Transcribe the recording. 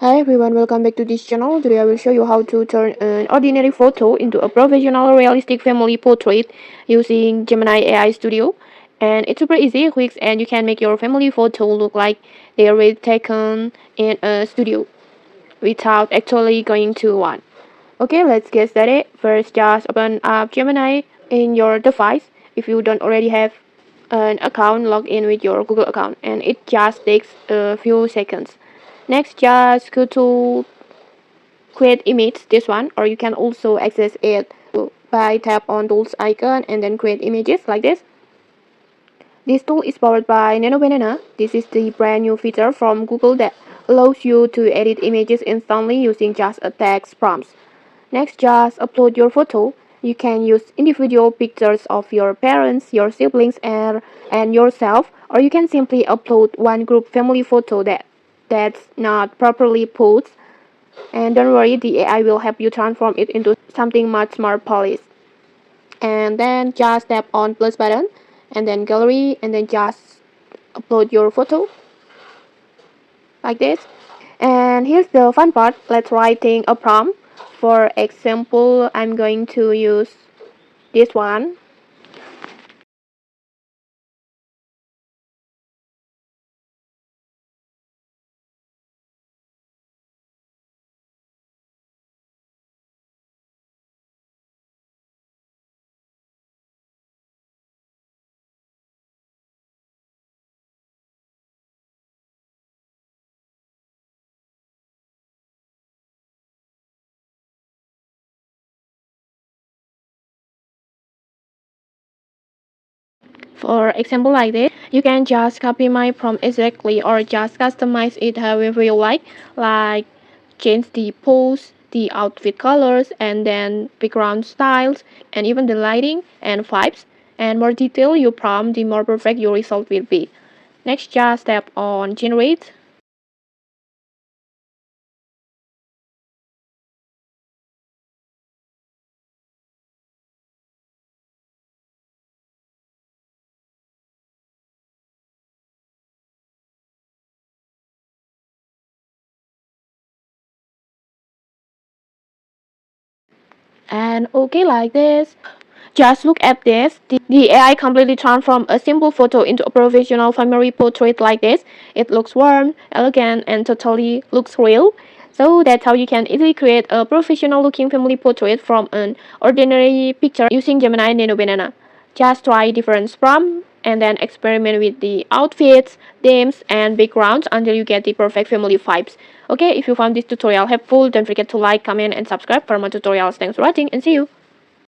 Hi everyone, welcome back to this channel. Today I will show you how to turn an ordinary photo into a professional realistic family portrait using Gemini AI Studio. And it's super easy, quick, and you can make your family photo look like they were taken in a studio without actually going to one. Okay, let's get started. First, just open up Gemini in your device if you don't already have an account. Log in with your Google account, and it just takes a few seconds. Next, just go to create image, this one, or you can also access it by tap on tools icon and then create images like this. This tool is powered by Nano Banana. This is the brand new feature from Google that allows you to edit images instantly using just a text prompt. Next, just upload your photo. You can use individual pictures of your parents, your siblings, and yourself, or you can simply upload one group family photo that's not properly posed. And don't worry, the AI will help you transform it into something much more polished. And then just tap on plus button and then gallery and then just upload your photo like this. And here's the fun part. Let's writing a prompt. For example, I'm going to use this one. For example like this, you can just copy my prompt exactly or just customize it however you like change the pose, the outfit colors, and then background styles, and even the lighting and vibes. And more detail you prompt, the more perfect your result will be. Next, just tap on generate. And okay, like this. Just look at this. The AI completely transformed a simple photo into a professional family portrait like this. It looks warm, elegant, and totally looks real. So that's how you can easily create a professional looking family portrait from an ordinary picture using Gemini Nano Banana. Just try different prompts and then experiment with the outfits, themes, and backgrounds until you get the perfect family vibes. Okay, if you found this tutorial helpful, don't forget to like, comment, and subscribe for more tutorials. Thanks for watching and see you!